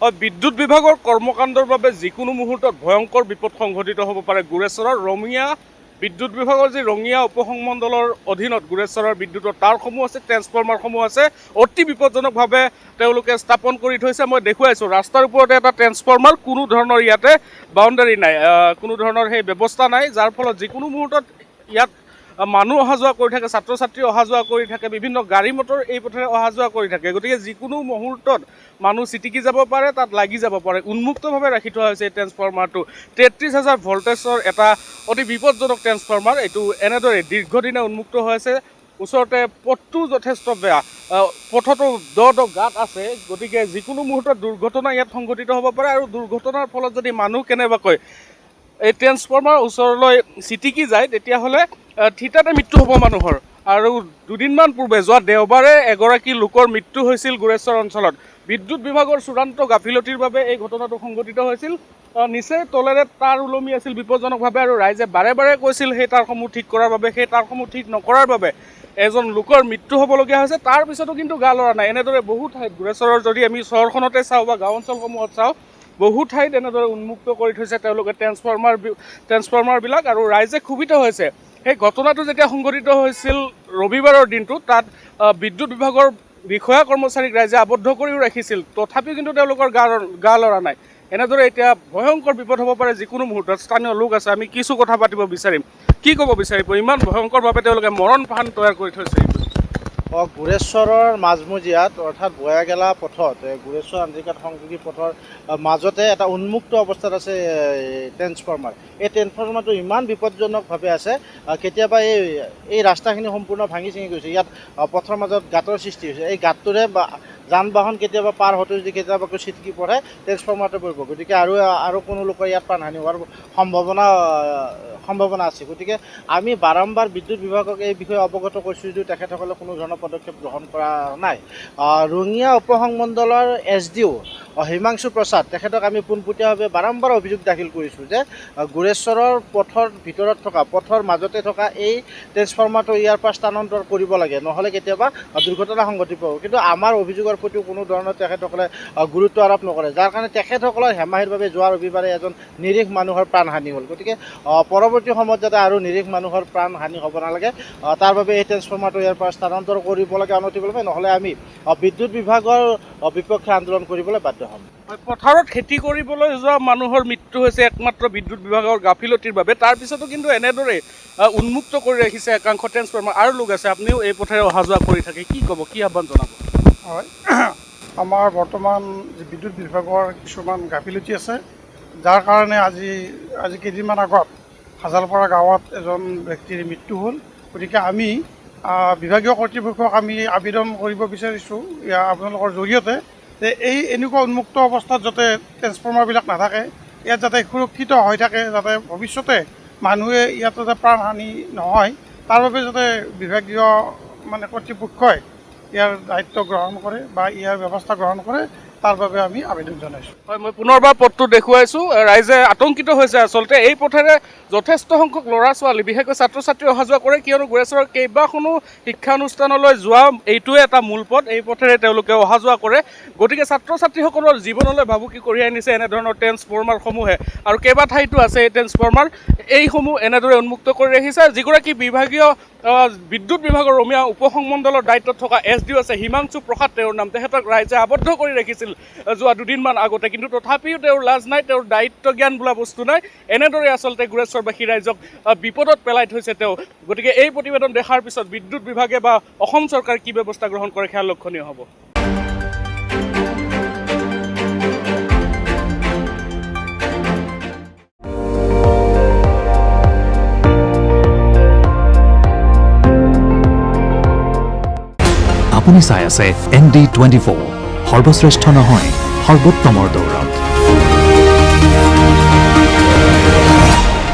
বিদ্যুৎ বিভাগৰ কৰ্মকাণ্ডৰ বাবে যিকোনো মুহূৰ্তত ভয়ংকৰ বিপদ সংঘটিত হ'ব পাৰে। গুৰেশ্বৰৰ ৰঙিয়া বিদ্যুৎ বিভাগৰ যি ৰঙিয়া উপসংমণ্ডলৰ অধীনত গুৰেশ্বৰৰ বিদ্যুতৰ তাঁৰসমূহ আছে, ট্ৰেন্সফৰ্মাৰসমূহ আছে, অতি বিপদজনকভাৱে তেওঁলোকে স্থাপন কৰি থৈছে। মই দেখুৱাইছোঁ ৰাস্তাৰ ওপৰতে এটা ট্ৰেন্সফৰ্মাৰ, কোনো ধৰণৰ ইয়াতে বাউণ্ডাৰী নাই, কোনো ধৰণৰ সেই ব্যৱস্থা নাই, যাৰ ফলত যিকোনো মুহূৰ্তত ইয়াত মানুহ অহা যোৱা কৰি থাকে, ছাত্ৰ ছাত্ৰী অহা যোৱা কৰি থাকে, বিভিন্ন গাড়ী মটৰ এই পথেৰে অহা যোৱা কৰি থাকে। গতিকে যিকোনো মুহূৰ্তত মানুহ ছিটিকি যাব পাৰে, তাত লাগি যাব পাৰে। উন্মুক্তভাৱে ৰাখি থোৱা হৈছে এই ট্ৰেন্সফৰ্মাৰটো। 33,000 ভল্টেজৰ এটা অতি বিপদজনক ট্ৰেন্সফৰ্মাৰ। এইটো এনেদৰে দীৰ্ঘদিনে উন্মুক্ত হৈ আছে। ওচৰতে পথটো যথেষ্ট বেয়া, পথতো দ গাঁত আছে। গতিকে যিকোনো মুহূৰ্তত দুৰ্ঘটনা ইয়াত সংঘটিত হ'ব পাৰে, আৰু দুৰ্ঘটনাৰ ফলত যদি মানুহ কেনেবাকৈ এই ট্ৰেন্সফৰ্মাৰ ওচৰলৈ ছিটিকি যায়, তেতিয়াহ'লে থিতাতে মৃত্যু হ'ব মানুহৰ। আৰু দুদিনমান পূৰ্বে যোৱা দেওবাৰে এগৰাকী লোকৰ মৃত্যু হৈছিল গুৰেশ্বৰ অঞ্চলত। বিদ্যুৎ বিভাগৰ চূড়ান্ত গাফিলতিৰ বাবে এই ঘটনাটো সংঘটিত হৈছিল। নিচেই তলেৰে তাঁৰ ওলমি আছিল বিপদজনকভাৱে, আৰু ৰাইজে বাৰে বাৰে কৈছিল সেই তাঁৰসমূহ ঠিক কৰাৰ বাবে। সেই তাঁৰসমূহ ঠিক নকৰাৰ বাবে এজন লোকৰ মৃত্যু হ'বলগীয়া হৈছে। তাৰ পিছতো কিন্তু গা লৰা নাই। এনেদৰে বহু ঠাইত গুৰেশ্বৰৰ যদি আমি চহৰখনতে চাওঁ বা গাঁও অঞ্চলসমূহত চাওঁ, বহু ঠাইত এনেদৰে উন্মুক্ত কৰি থৈছে তেওঁলোকে ট্ৰেন্সফৰ্মাৰবিলাক, আৰু ৰাইজে ক্ষোভিত হৈছে। সেই ঘটনাটো যেতিয়া সংঘটিত হৈছিল ৰবিবাৰৰ দিনটো, তাত বিদ্যুৎ বিভাগৰ বিষয়া কৰ্মচাৰীক ৰাইজে আবদ্ধ কৰিও ৰাখিছিল, তথাপিও কিন্তু তেওঁলোকৰ গা লৰা নাই। এনেদৰে এতিয়া ভয়ংকৰ বিপদ হ'ব পাৰে যিকোনো মুহূৰ্তত। স্থানীয় লোক আছে, আমি কিছু কথা পাতিব বিচাৰিম। কি ক'ব বিচাৰিব, ইমান ভয়ংকৰভাৱে তেওঁলোকে মৰণ ফান তৈয়াৰ কৰি থৈছে? গুৰেশ্বৰৰ মাজমজিয়াত অৰ্থাৎ বয়াগেলা পথত, গুৰেশ্বৰ আঞ্জিকাত সংযোগী পথৰ মাজতে এটা উন্মুক্ত অৱস্থাত আছে ট্ৰেন্সফৰ্মাৰ। এই ট্ৰেন্সফৰ্মাৰটো ইমান বিপদজনকভাৱে আছে, কেতিয়াবা এই ৰাস্তাখিনি সম্পূৰ্ণ ভাঙি চিঙি গৈছে। ইয়াত পথৰ মাজত গাঁতৰ সৃষ্টি হৈছে। এই গাঁতটোৰে যান বাহন কেতিয়াবা পাৰ হওঁতে যদি কেতিয়াবা ছিটকি পৰে, ট্ৰেন্সফৰ্মাৰটো পৰিব। গতিকে আৰু কোনো লোকৰ ইয়াত প্ৰাণহানি হোৱাৰ সম্ভাৱনা আছে। গতিকে আমি বাৰম্বাৰ বিদ্যুৎ বিভাগক এই বিষয়ে অৱগত কৰিছোঁ, যদিও তেখেতসকলে কোনো ধৰণৰ পদক্ষেপ গ্ৰহণ কৰা নাই। ৰঙিয়া উপসংমণ্ডলৰ SDO হিমাংশু প্ৰসাদ, তেখেতক আমি পোনপটীয়াভাৱে বাৰম্বাৰ অভিযোগ দাখিল কৰিছোঁ যে গুৰেশ্বৰৰ পথৰ ভিতৰত থকা, পথৰ মাজতে থকা এই ট্ৰেন্সফৰ্মাৰটো ইয়াৰ পৰা স্থানান্তৰ কৰিব লাগে, নহ'লে কেতিয়াবা দুৰ্ঘটনা সংঘটিত হ'ব। কিন্তু আমাৰ অভিযোগৰ প্ৰতিও কোনো ধৰণৰ তেখেতসকলে গুৰুত্ব আৰোপ নকৰে, যাৰ কাৰণে তেখেতসকলৰ হেমাহিৰ বাবে যোৱা ৰবিবাৰে এজন নিৰীহ মানুহৰ প্ৰাণহানি হ'ল। গতিকে পৰৱৰ্তী সময়ত যাতে আৰু নিৰীহ মানুহৰ প্ৰাণহানি হ'ব নালাগে, তাৰ বাবে এই ট্ৰেন্সফৰ্মাৰটো ইয়াৰ পৰা স্থানান্তৰ কৰিব লাগে, অনতিব লাগে, নহ'লে আমি বিদ্যুৎ বিভাগৰ বিপক্ষে আন্দোলন কৰিবলৈ বাধ্য হ'ম। পথাৰত খেতি কৰিবলৈ যোৱা মানুহৰ মৃত্যু হৈছে একমাত্ৰ বিদ্যুৎ বিভাগৰ গাফিলতিৰ বাবে। তাৰপিছতো কিন্তু এনেদৰে উন্মুক্ত কৰি ৰাখিছে একাংশ ট্ৰেন্সফৰ্মাৰ। আৰু লোক আছে, আপুনিও এই পথেৰে অহা যোৱা কৰি থাকে, কি ক'ব, কি আহ্বান জনাব? হয়, আমাৰ বৰ্তমান বিদ্যুৎ বিভাগৰ কিছুমান গাফিলতি আছে, যাৰ কাৰণে আজি কেইদিনমান আগত হাজালপাৰা গাঁৱত এজন ব্যক্তিৰ মৃত্যু হ'ল। গতিকে আমি বিভাগীয় কৰ্তৃপক্ষক আমি আবেদন কৰিব বিচাৰিছোঁ আপোনালোকৰ জৰিয়তে, যে এনেকুৱা উন্মুক্ত অৱস্থাত যাতে ট্ৰেন্সফৰ্মাৰবিলাক নাথাকে, ইয়াত যাতে সুৰক্ষিত হৈ থাকে, যাতে ভৱিষ্যতে মানুহে ইয়াত যাতে প্ৰাণহানি নহয়, তাৰ বাবে যাতে বিভাগীয় কৰ্তৃপক্ষই ইয়াৰ দায়িত্ব গ্ৰহণ কৰে বা ইয়াৰ ব্যৱস্থা গ্ৰহণ কৰে, তাৰ বাবে আমি আবেদন জনাইছোঁ। হয়, মই পুনৰবাৰ পথটো দেখুৱাইছোঁ। ৰাইজে আতংকিত হৈছে। আচলতে এই পথেৰে যথেষ্ট সংখ্যক ল'ৰা ছোৱালী, বিশেষকৈ ছাত্ৰ ছাত্ৰী অহা যোৱা কৰে, কিয়নো গুৰেশ্বৰৰ কেইবাখনো শিক্ষানুষ্ঠানলৈ যোৱা এইটোৱে এটা মূল পথ। এই পথেৰে তেওঁলোকে অহা যোৱা কৰে। গতিকে ছাত্ৰ ছাত্ৰীসকলৰ জীৱনলৈ ভাবুকি কঢ়িয়াই আনিছে এনেধৰণৰ ট্ৰেন্সফৰ্মাৰসমূহে। আৰু কেইবা ঠাইতো আছে এই ট্ৰেন্সফৰ্মাৰ, এইসমূহ এনেদৰে উন্মুক্ত কৰি ৰাখিছে। যিগৰাকী বিভাগীয় বিদ্যুৎ বিভাগৰ ৰঙিয়া উপসংমণ্ডলৰ দায়িত্বত থকা SDO আছে হিমাংশু প্ৰসাদ, তেওঁৰ নাম। তেখেতক ৰাইজে আবদ্ধ কৰি ৰাখিছিল যোৱা দুদিনমান আগতে, কিন্তু তথাপিও তেওঁৰ লাজ নাই, তেওঁৰ দায়িত্ব জ্ঞান বোলা বস্তু নাই। এনেদৰে আচলতে গুৰেশ্বৰবাসী ৰাইজক বিপদত পেলাই থৈছে তেওঁ। গতিকে এই প্ৰতিবেদন দেখাৰ পিছত বিদ্যুৎ বিভাগে বা অসম চৰকাৰে কি ব্যৱস্থা গ্ৰহণ কৰে সেয়া লক্ষণীয় হ'ব। আপুনি চাই আছে ND24, সৰ্বশ্ৰেষ্ঠ নহয়, সৰ্বোত্তমৰ দৌৰত।